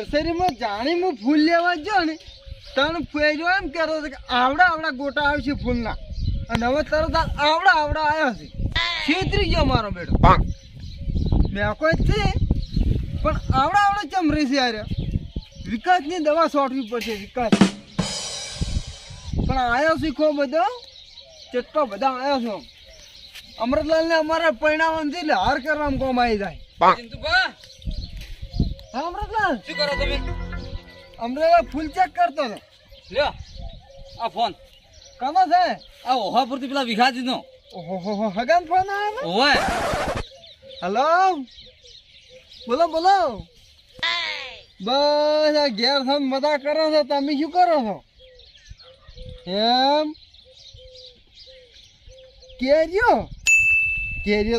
નર્સરીમાં જાણી હું ફૂલ લેવા ગયો ને તને ફેર્યો એમ કહેતો હતો કે આવડા ગોટા આવશે ફૂલના અને હવે તરત આવડા આવ્યા છે છેતરી ગયો મારો બેટો મેં કોઈ છે પણ આવડા ચમરી છે યાર વિકાસની દવા છોડવી પડશે વિકાસ પણ આવ્યો શીખો બધો ચટકો બધા આવ્યો છો અમૃતલાલને અમારા પરિણામ એટલે હાર કરવામાં કોમ આવી જાય હા અમૃતલાલ શું કરો તમે? અમૃતલાલ ફૂલ ચેક કરતો હતો લ્યો આ ફોન કનો છે આ ઓહાપુરથી પેલા વિખાજીનો. ઓહો હગાન ફોન આવે ઓય હેલો બોલો બસ આ ઘેર થઈને મજા કરો છો તમે શું કરો છો એમ કેરીઓ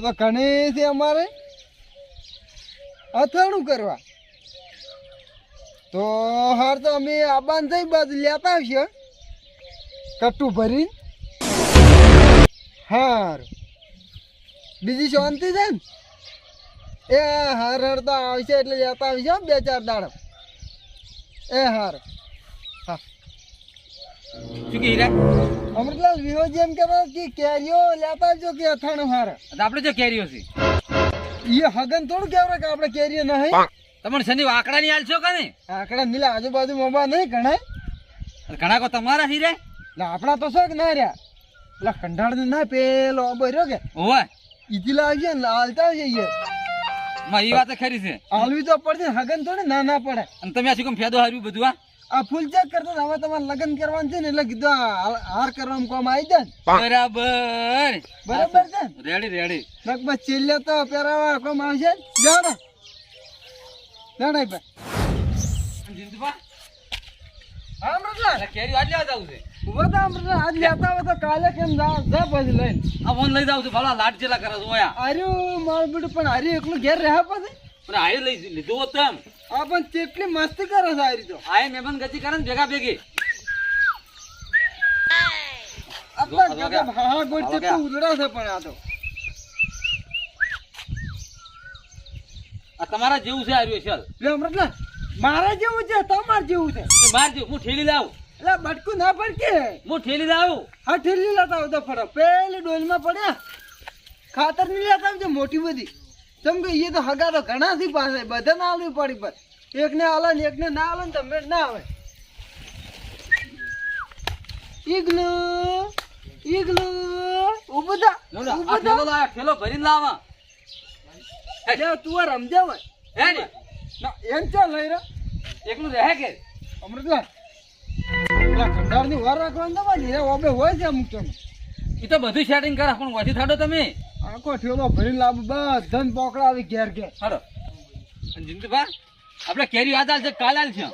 તો ઘણી છે અમારે અથાણું કરવા તો હાર તો અમે આબાન થઈ બાજુ લેતા આવશે કટ્ટું ભરીને હાર બીજી શાંતિ છે ને એ હાર તો આવશે એટલે લેતા આવશે 2-4 દાડા એ હાર હા શું કે હીરા? અમૃતલાલ વિવો જેમ કે કેરીઓ લેતા આવજો કે અથાણું હાર આપણે જો કેરીઓ છે એ હગન થોડું કહેવાય કે આપણે કેરીઓ નહીં તમને શનિ આંકડા ની આલશો કે નહીં? આંકડા નીલા આજુબાજુ મોબા નહીં ઘણા ઘણા કો તમારા હીરે આપણા તો શોખ ના રહ્યા પેલા કંઢાળ ના પેલો રહ્યો કે ઓય ઈથી લાવશે ને હાલતા આવશે માં ઈ વાત ખરી છે. હાલવી તો પડશે હગન થોડી ના પડે. અને તમે આ શું કેમ ફેદો હાર્યું બધું? આ ફૂલ ચેક કરતો હવે તમારે લગ્ન કરવાનું છે ને એટલે કીધું હાર કરવાનું કોમ આવી જાય બરાબર છે રેડી લગભગ ચીલે તો પહેરાવા કોમ આવશે જાઓ ને ભાઈ જીંદુભા હા અમૃતલાલ કેરી આજ લેવા જાવ છે ઉભો તો અમૃતલાલ આજ લેતા હોય તો કાલે કેમ જા પછી લઈને આ ફોન લઈ જાવ છું ભલા લાટ જેલા કરે છે ઓયા આર્યું મારું બેટું પણ આર્યું એકલું ઘેર રહ્યા પછી પણ આયે લઈ લીધું હોત એમ આ પણ કેટલી મસ્તી કરે છે આરી તો આયે મહેમાન ગતિ કરે ને ભેગા ભેગી આપણા ગજબ હા ગોળ કેટલું ઉલડા છે પણ આ તો આ તમારા જેવું છે આર્યું ચાલ લે અમૃતલાલ મારા જેવું છે તમાર જેવું છે માર જેવું હું ઠેલી લાવું એટલે બટકું ના પડકે હું ઠેલી લાવું હા ઠેલી લેતા આવતો ફરો પેલી ડોલમાં પડ્યા ખાતર ની લેતા આવજો મોટી બધી કેમ કે એ તો હગા તો ઘણા થી પાસે બધા ના આવવી પડી પર એકને આલે ને એકને ના આલે ને તમે ના આવે ઈગલો ઉબદા ઠેલો ભરીને લાવા તું આ રમજાવ હે ને એમ ચાલ લઈ રહ્યો એકલું રહે કે અમૃતલાલ પેલા ખંડાર ની વાર રાખવાનું તમારી ઓબે હોય છે અમુક તમે એ તો બધું સેટિંગ કરે પણ વાંચી થાડો તમે આખો ઠેલો ભરી લાવ બધા પોકડાવી ઘેર હારો જીંદુભા આપણે કેરી આજ આલ છે કાલ આલ છે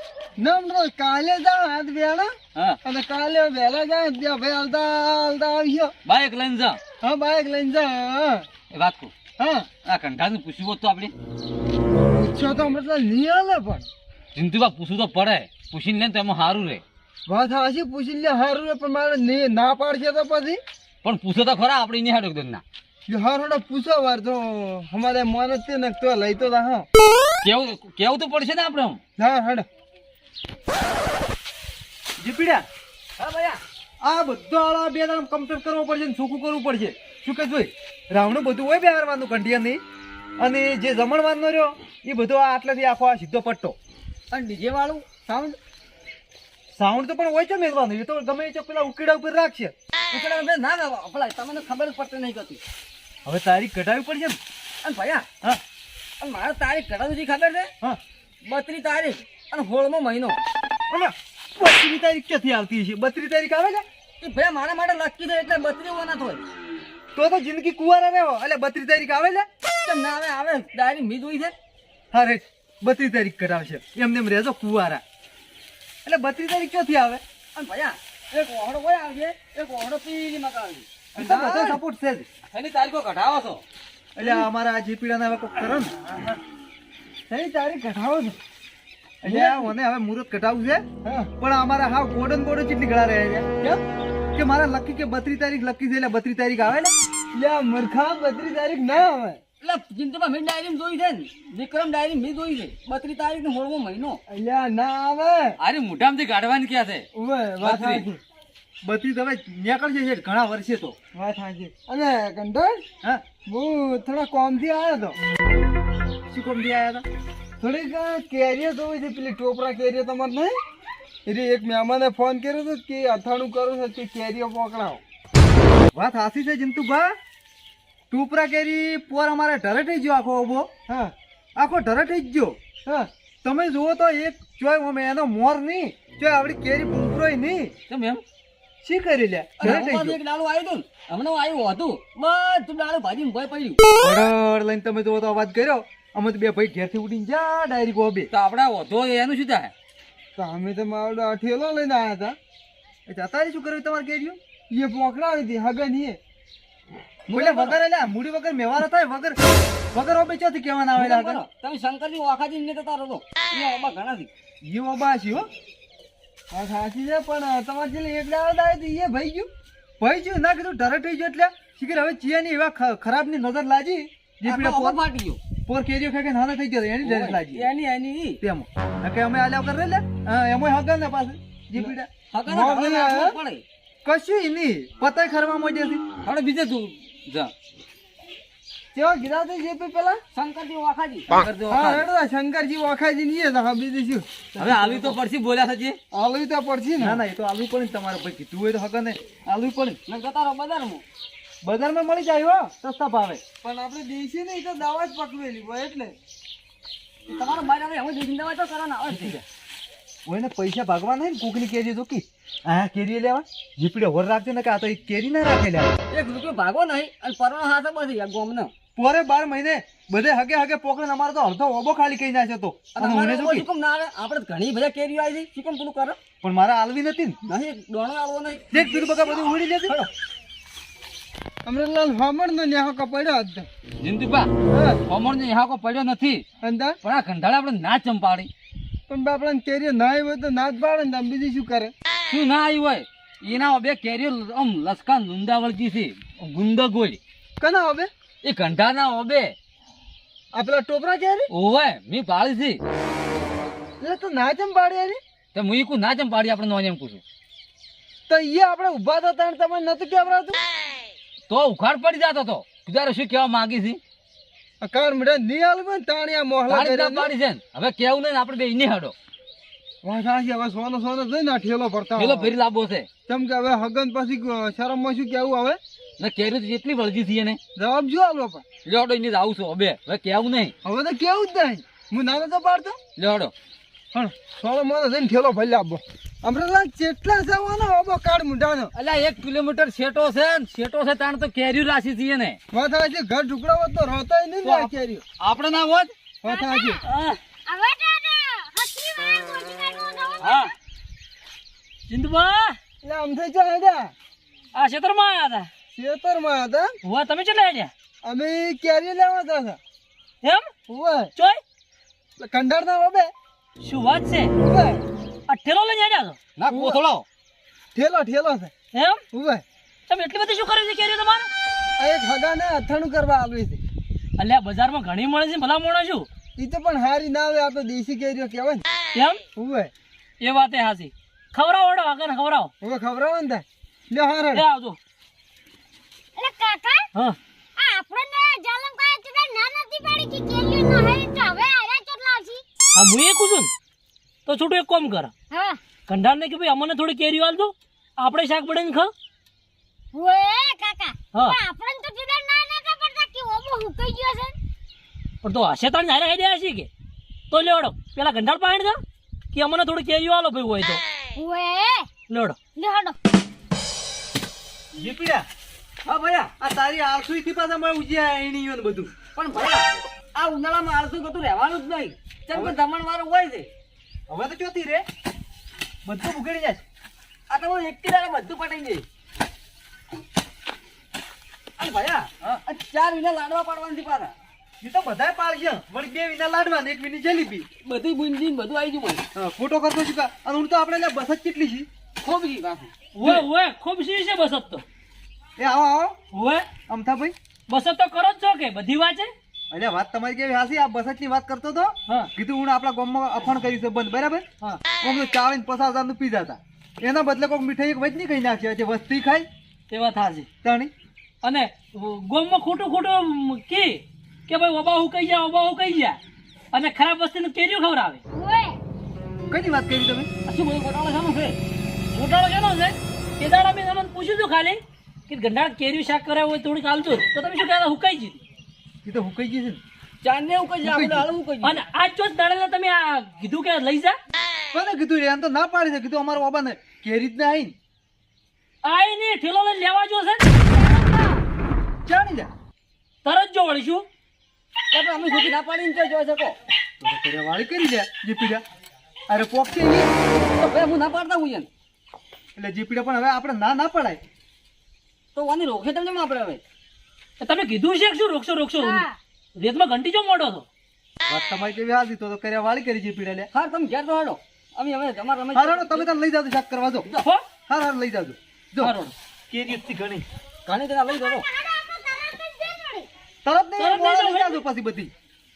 ના કાલે જાવ આજ વેળા હા અને કાલે વહેલા જાય ત્યાં ભાઈ હાલતા આવ્યો બાઈક લઈને જા હા બાઈક લઈને જા એ વાત કહું હા આ કંઠાનું પૂછ્યું હોત તો આપણે પૂછો તો મતલબ નહીં હાલે પણ જીંદુભા પૂછવું તો પડે પૂછીને લે તો એમાં સારું રહે વાત હાશી પૂછી લે હારું રે પણ મારે ના પાડશે તો પછી પણ પૂછો તો ખરા આપણે નહીં હાડો ના હારો પૂછો વાર તો અમારે મોન જ ને તો લઈ તો હા કેવું તો પડશે ને આપણે હા હાડો જીપીડ્યા હા ભૈયા આ બધો આળા બે દામ કમ્પ્લીટ કરવો પડશે ને સૂકું કરવું પડશે શું કે જોઈ રાવણું બધું હોય બેહારવાનું કંઠિયાની અને જે જમણવાનો રહ્યો એ બધો આ આટલેથી આખો આ સીધો પટ્ટો અને ડીજે વાળું સાઉન્ડ તો પણ હોય છે મેળવાનું એ તો ગમે તે પેલા ઉકેડા ઉપર રાખશે ઉકેડા ના ના તમને ખબર જ પડતી નહીં કતી હવે તારીખ કઢાવવી પડશે ને અને ભૈયા હા અને મારે તારીખ કઢાવવી ખબર છે હા 32 તારીખ અને 16મો મહિનો અને 32 તારીખ ક્યાંથી આવતી છે 32 તારીખ આવે છે એ ભાઈ મારા માટે લખી દે એટલે 32 ના થાય તો જિંદગી કુવારા રહેવો એટલે 32 તારીખ આવે છે કેમ ના આવે ડાયરી મી જોઈ છે હા રે 32 તારીખ કરાવશે એમને એમ રહેજો કુવારા એટલે 32 તારીખ ક્યાંથી આવે અને ભૈયા એક ઓહડો કોઈ આવજે એક ઓહડો પીની મકાવી બધો સપોર્ટ છે એની તારીખો કઢાવો છો એટલે અમારા જીપીડા હવે કોક કરો ને એની તારીખ કઢાવો છો એટલે મને હવે મુહૂર્ત કઢાવવું છે પણ અમારા હા ગોડન કેટલી ગળા રહે છે કેમ કે મારા લકી કે 32 તારીખ લકી છે એટલે 32 તારીખ આવે ને એટલે મૂર્ખા 32 તારીખ ના આવે એટલે ચિંતામાં મેં ડાયરી જોઈ છે ને, વિક્રમ ડાયરી મેં જોઈ છે 32 તારીખ નો 16મો મહિનો. અલ્યા ના આવે. અરે મોઢામાંથી કાઢવાની ક્યાં છે? ઉવે વાત સાચી. બધી તમે નીકળશે છે ઘણા વર્ષે તો. વાત સાચી. અને કંટોળ હા, હું થોડા કોમથી આવ્યો તો. શું કોમથી આયા હતા? થોડીક કેરીઓ તો હોય છે, પેલી ટોપરા કેરીઓ તમારે નહીં એટલે એક મહેમાને ફોન કર્યો હતો કે અથાણું કરું છે તે કેરીઓ પકડાવો. વાત હાસી છે જિંતુભા. ટુપરા કેરી પોર અમારે ઢરે થઈ ગયો આખો ઉભો. હા આખો ઢરે થઈ જ ગયો. હા તમે જુઓ તો એક ચોય અમે એનો મોર નહીં, ચોય આપડી કેરી પૂંકરોય નહીં. કેમ એમ? શી કરી લે? ઢરે થઈ એક ગયો. ડાળું આવ્યું હતું ને, હમણાં આવ્યું હતું બધું ડાળું ભાજી ભય પડ્યું. બરાબર લઈને તમે જુઓ તો અવાજ કર્યો. અમે તો બે ભાઈ ઘેરથી ઉડીને જા ડાયરી ગો બે. તો આપડા વધો એનું શું થાય? તો અમે તો મારો ઠેલો લઈને આવ્યા હતા. એ જતા શું કર્યું તમારે કેરીઓ? એ પકડાવી હતી હગન એ. બોલે વગર એટલે મૂડી વગર મેવારો થાય વગર વગર ઓબે ચોથી કહેવાના આવેલા હતા. તમે શંકરજી વાખાજી ને જતા રહો એ આમાં ઘણા થી. ઈ ઓબા છે હો. હા સાચી છે પણ તમારે છેલ્લે એક દાડો આવ્યો તો એ ભાઈ ગયું. ભાઈ જો ના કીધું ઢરે થઈ ગયો એટલે શીખર હવે ચિયાની એવા ખરાબ ની નજર લાજી જે આખો પીડા ઓભો ફાટી ગયો. પોર કેરીઓ ખાઈ નાના થઈ ગયો એની નજર લાજી એની તેમ કે અમે આલ્યા વગર રે લે એમોય હગર ને પાસે જે પીડા હકાના ઢાળે નાખવો પડે. કશું ઈ નહીં પતાય ખરવા માંડ્યા છે. હવે બીજે તું જા. કેવા ગીરા તો જે પે પેલા શંકરજી વાખાજી. કરજો હા ખાલી. હેડો શંકરજી વખાજી નહીં તો હા બીજું શું હવે આવી તો પડશે બોલ્યા થશે. આલુ તો પડશે ને. ના ના એ તો આલુ પડે ને તમારે ભાઈ કીધું હોય તો હગર ને આલુ પડે. ને જતા રહો બજારમાં. બજારમાં મળી જાય હો સસ્તા ભાવે. પણ આપણે દેશી નહીં તો દવા જ પકવેલી હોય એટલે તમારો બહાર આવે હવે દેખીને દવા તો કરવાના આવે છે. ઓને પૈસા ભાગવા નહીં ને કોકની કેરી તો કી આ કેરી લેવા જીપડે હોર રાખજો ને કે આ તો એક કેરી ના રાખે લે. એક રૂપિયો ભાગો નહીં અને પરવાનો હાથ બધી આ ગોમનો. પોરે 12 મહિને બધે હગે હગે પોકળે અમારે તો અડધો ઓબો ખાલી કહી નાખ્યો તો. અને મને અમારે શું કોઈ કી? હુકમ ના આવે. આપણે તો ઘણી બધા કેરીઓ આવી છે. શું કેમ પેલું કરો? પણ મારે આલવી નથી ને નહીં દોણો આવવો નહીં. દેખ પીરું બગા બધું ઉડી લેતી. અમરલાલ હમણ નો ન્યાહો કપડ્યો હતો જિંદુભા હા અમર ને હાકો પડ્યો નથી, અંદર પણ આ કંટાળે આપણે ના ચંપાડી. પણ બાપડા કેરીઓ ના આવી હોય તો ના જ પાડે ને તમે બીજું શું કરે. શું ના આવી હોય? એના બે કેરીઓ આમ લસકા લુંદાવળજી છે, ગુંદા ગોળી. કના હવે એ કંઠાના ઓબે આ પેલા ટોપરા કેરી ઓવે મી પાળી છે. એટલે તો ના ચમ પાડે એની તો હું ઈ ના ચમ પાડી આપણે નોમ પૂછું તો એ આપણે ઉભા થતા તાણ તમને નતું કેવરાતું તો ઉખાડ પડી જતો તો. તું શું કહેવા માંગી છે? કાર મળે નહીં આલું ને તાણી આ મોહલા તાળી ના કરે પાડી છે ને. હવે કેવું નહીં ને આપણે બે નહીં હડો વાત સાચી. હવે સોનો સોનો જોઈને આ ઠેલો ભરતા પેલો હોય. ફેરી લાવવો છે કેમ કે હવે હગન પછી શરમમાં શું કેવું હવે ને કેરી તો જેટલી વળજી છે ને જવાબ જો આલો પણ લેવડો એની આવું છું હવે હવે કેવું નહીં. હવે તો કેવું જ નહીં હું નાનો તો પાડતો લેવડો પણ સોનો મોનો જઈને ઠેલો ભરી લાવવો અમરેલા કેટલા જવાનો ઓબો કાળ મુંડાનો અલ્યા 1 કિલોમીટર શેટો છે ને શેટો છે તાણ તો કેરી રાશી છે ને. વાત સાચી. ઘર ટુકડા હોત તો રોતાય નહીં ને આ કેરીઓ. આપણે ના હોત. વાત સાચી. હા જિંદુભા એટલે આમ થઈ જાય હેડા આ ક્ષેત્રમાં આવ્યા ખેતરમાં હતા હતા. હુવા તમે કેટલા આવ્યા? અમે કેરી લેવા હતા એમ ઉવે ચોય કંડાર ના ઓબે શું વાત છે? ઉવે આ ઠેલો લઈને આવ્યા છો? ના કોથળો. ઠેલો ઠેલો છે એમ ઉવે તમે એટલી બધી શું કરે છે કેરી તમારે? આ એક હગાને અથાણું કરવા આવી છે. અલ્યા બજારમાં ઘણી મળે છે ભલા મોણા શું? ઈ તો પણ હારી ના આવે. આ તો દેશી કેરીઓ કહેવાય ને એમ ઉવે એ વાત એ હાસી. ખવડાવો વડો આગળ ખવડાવો. હવે ખવડાવો ને લે હારે લે આવજો. એટલે કાકા હા આ આપણને જાલમ કાય તો ના નથી પાડી કે કેલ્યો ન હે તો હવે આરા કેટલા છે. હા હું એ કહું છું ને તો છોટું એક કામ કર. હા કંઢારને કે ભાઈ અમને થોડી કેરીઓ આલ દો, આપણે શાક બનાવીને ખા. ઓએ કાકા હા. પણ આપણને તો તીધા ના નતા પડતા કે ઓબો હુકાઈ ગયો છે. પણ તો હશે તાણ હારે હારે હશે કે તો લેવડો પેલા કંઢાર પાણી દો કે અમને થોડી કેરીઓ આલો ભાઈ હોય તો ઓએ લેવડો. લે હડો જીપીડા હા ભયા આ તારી આળસુઈ થી પાછા મને ઉજ્યા એણીઓ ને બધું. પણ ભાઈ આ ઉનાળામાં આળસુ કતું રહેવાનું જ નહીં. કેમ કે દમણ વાળું હોય છે. હવે તો ચોથી રે બધું ઉઘડી જાય. આ તો એક કિનારે બધું પટાઈ જાય. અને ભયા આ 4 વિના લાડવા પાડવાની પાછા એ તો બધાય પાળશે વળી 2 વિના લાડવા ને 1 વિની જલેબી. બધી બુંદી ને બધું આવી ગયું મને. હા, ખોટો કરતો છું કા અને હું તો આપણે લે બસ જ કેટલી છે. ખૂબ ગઈ પાછું. ઓય ઓય ખૂબ સી છે બસત તો. એ આવો આવો ઓય અમથા ભાઈ બસત તો કરો જ છો કે બધી વાત છે? અલ્યા વાત તમારી કેવી હાસી આ બસતની વાત કરતો તો હા કીધું હું આપણા ગામમાં અફણ કરી છે બંધ બરાબર હા આમ તો 40-50 હજારનું પીઝા હતા એના બદલે કોઈ મીઠાઈ એક વચની કઈ નાખ્યો છે વસ્તી ખાઈ એ વાત હાચી. તાણી અને ગોમમાં ખોટું ખોટું કે ભાઈ ઓબા હુકાઈ ગયા અને ખરાબ વસ્તુનું કેરીઓ ખવડાવે. ઓય કઈની વાત કરી તમે આ શું બધો ગોટાળો શાનો છે? ગોટાળો શાનો છે? તે દાડા મેં તમને પૂછ્યું હતું ખાલી કે ગંડાળ કેરીઓ શાક કરાવે હોય થોડીક હાલતું તો તમે શું કહેતા હુકાઈ ગઈ હતી. એ તો હુકાઈ ગઈ છે ને ચાંદને એવું કઈ આપણે હાલ હું કઈ અને આજ જો દાડા તમે આ કીધું કે લઈ જા કોને કીધું એમ તો ના પાડી છે કીધું અમારા બાબાને કેરી જ ના આવીને આઈ ને ઠેલો લઈને લેવા જો છે જાણી જા તરત જો વળીશું. આપણે અમે સુધી ના પાડીને ક્યાં જોઈ શકો તો કર્યા વાળી કરી લે જીપીડા અરે પોક છે ઈ. તો ભાઈ હું ના પાડતા હું એને એટલે જીપીડા પણ હવે આપણે ના પડાય તો વાની રોકે તમને આપણે હવે તમે કીધું છે કે શું રોકશો હા. રેતમાં ઘંટી જો મોડો છો. વાત તમારી કેવી હાસી તો કર્યા વાળી કરી જીપીડા લે હા તમે ઘેર તો હાડો અમે હવે તમારે રમે હારાડો તમે તાર લઈ જાજો શાક કરવા જો હો હાર લઈ જાજો જો હારું. કેરી હતી ઘણી ઘણી તેના લઈ જતો તરત નહીં તરત મોડા નહીં લઈ જાજો પછી બધી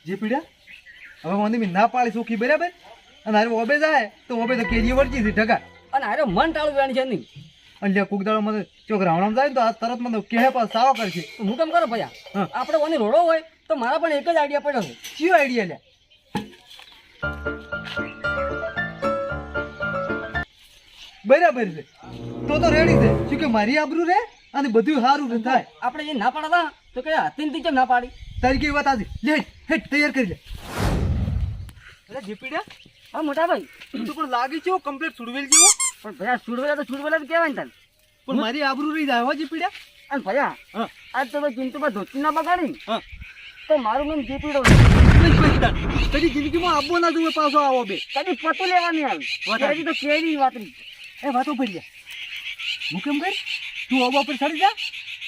જીપીડા હવે મને મેં ના પાડી સુખી બરાબર અને હારે ઓબે જાય તો ઓબે તો કેરી વળજી છે ઢગા અને હારે મન ટાળું વેણી છે નહીં અને લે કોક દાડો મને ચોક રાવણામ જાય ને તો આ તરત મને કહે પાસ સાવો કરશે હું કેમ કરો ભૈયા હા. આપણે વાની રોડો હોય તો મારા પણ એક જ આઈડિયા પડ્યો છે કયો આઈડિયા લે બરાબર છે તો રેડી છે શું કે મારી આબરૂ રે અને બધું સારું થાય આપણે એ ના પાડતા તો કે હતીન કેમ ના પાડી તારી કેવી વાત આજે લે હેટ તૈયાર કરી લે અરે જીપીડા હા મોટા ભાઈ તું પણ લાગી છે કમ્પ્લીટ સુડવેલ જેવો પણ ભૈયા છૂડવેલા તો છૂડવેલા જ કહેવાય ને તને પણ મારી આબરૂ રહી જાય હો જીપીડા અને ભૈયા હા આજ તો ભાઈ ચિંતુમાં ધોતી ના બગાડી હા તો મારું નામ જીપીડો કદી જિંદગીમાં આપવો ના જોવે પાછો આવો બે કદી પતું લેવાની આવી હજી તો કેરી વાતરી એ વાતો પડી જા હું કેમ કરી તું આવા પર ચડી જા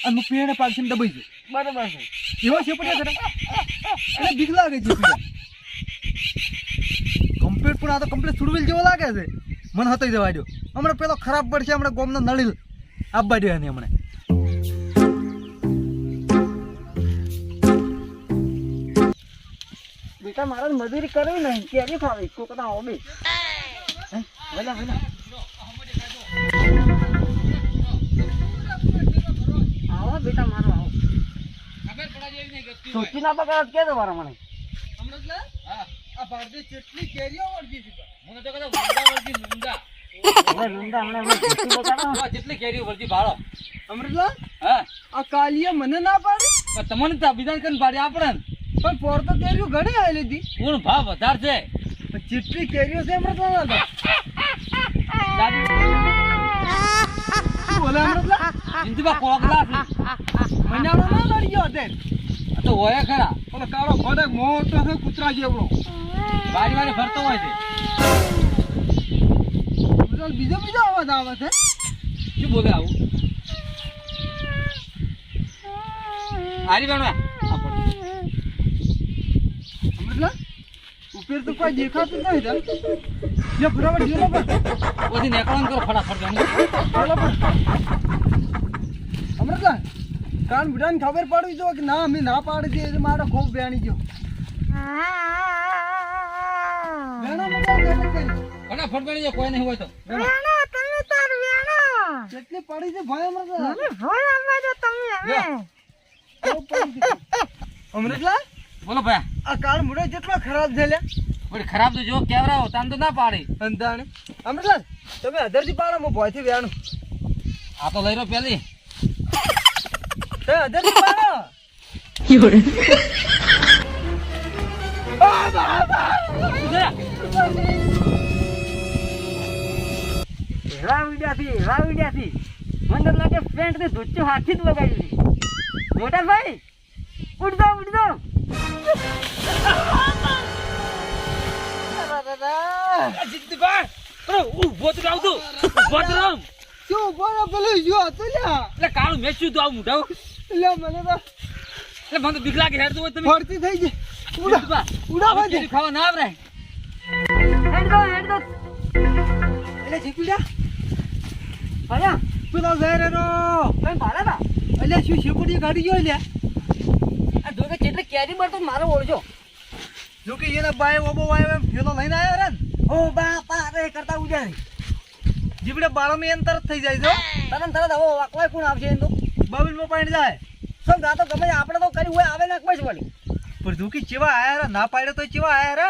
અને હું પેણે પાછળ દબાઈ જઉં બરોબર છે એવો છે પડે કરે એને બીક લાગે છે પીડા કમ્પ્લીટ પણ આ તો કમ્પ્લીટ સુડવેલ જેવો લાગે છે મને હતાઈ જવા દો હમણાં પેલો ખરાબ પડશે હમણાં ગોમનો નળીલ આપવા દે ને હમણાં બેટા મારે મજૂરી કરવી નહીં કેરી ખાવી કોકના હોબી વેલા વેલા આવો બેટા મારો આવો ધોતી ના બગાડ કે દો મારા મને આ ભારતીય કેટલી કેરીઓ વળગી છે મને તો કદાચ ઊંડા વળગી ઊંડા. હવે લુંડા હમણાં ધોતી બગાડો જેટલી કેરીઓ વળગી ભાળો. અમૃતલાલ હા આ કાલીએ મને ના પાડી પણ તમને તો વિધાન કરીને પાડી આપણે પણ પોર તો કેરીઓ ઘણી આવેલી હતી કોણ ભાવ વધારે છે. પણ જેટલી કેરીઓ છે અમૃતલાલ શું બોલે અમૃતલાલ જિંદગીમાં કોકલા છે. મનાણો ના લડી ગયો તે આ તો હોય ખરા ઓલો કાળો ભડક મોટો છે કૂતરા જેવડો વારી વારી ફરતો હોય છે. અમૃતલાલ બીજો અવાજ આવે છે શું બોલે આવું હારી બેન અમૃતલાલ ઉપર તો કોઈ દેખાતું જ નહીં જે બરાબર જેલો પર બધી નીકળવાનું કરો ફટાફટ જમો. જેલો પર અમૃતલાલ કાન બુઢાને ખબર પડવી જો કે ના અમે ના પાડી દે એટલે મારો ખૂબ બેણી ગયો બેણો મજા ફટાફટ બેસી જાઓ, કોઈ નહીં હોય તો. કેટલી પડી છે ભાઈ અમૃતલાલ અમૃતલાલ બોલો ભાઈ આ કાળ મુડો જેટલો ખરાબ છે લે વળી ખરાબ તો જો કેવરાવો તાન તો ના પાડી. અંધાણે અમૃતલાલ તમે અધરથી પાડો હું ભયથી વેણું આ તો લઈ રહ્યો પેલી તમે અધરથી પાડો એવા વિડ્યાથી મને તો લાગે ફ્રેન્ડ ને ધોચ્યો હાથી જ લગાવી દીધી મોટા ભાઈ ઉડ દો ઉભો તો આવતું ઉભો તો રામ શું બોલો પેલું જો હતું લ્યા એટલે કાળું મેચ્યું તો આવું મોઢાવું લે મને તો એટલે મને તો બીક લાગે હેડ તો હોય તમે ફરતી થઈ ગઈ ઉડા આવું કેરી ખાવા ના આવરે. હેડ દો એટલે જીપીડા ભયા પેલો વેરેરો તમે ભાડા તા એટલે શું શેપુડી ગાડી ગયો લ્યા આ ધોકે એટલે કેરી પર તો મારો ઓળજો જો કે એના બાય ઓબો વાય એમ ફેલો લઈને આવ્યો રે ઓ બાપા રે કરતા ઉજારી જીબડે બાળો મે એન તરત થઈ જાય છો તરત હવે વાકવાય કોણ આવશે એમ તો બાબીલ માં પાણી જાય સમ ગાતો ગમે આપણે તો કરી હોય આવે ને બસ વળી પણ દુકી ચેવા આયા રે ના પાડ્યો તો ચેવા આયા રે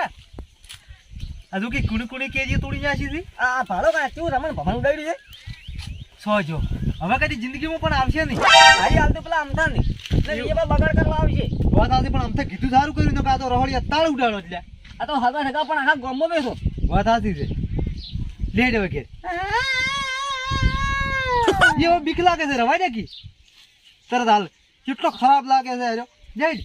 આ દુકી કુણી કુણી કેજી તોડી નાખી હતી આ ભાડો કા કેવું રમણ ભમણ ઉડાડ્યું છે સોજો હવે કદી જિંદગીમાં પણ આવશે નહીં આઈ હાલ તો પેલા અમથા નહીં એટલે એ બગાડ કરવા આવશે વાત આવતી પણ અમથા કીધું સારું કર્યું તો કા તો રહોડિયા તાળ ઉડાડો એટલે આ તો હગા હગા પણ આખા ગામમાં બેસો વાત આવતી છે લેડ વગેરે એવો બીક લાગે છે રવાય ને કી તરત હાલ કેટલો ખરાબ લાગે છે જઈ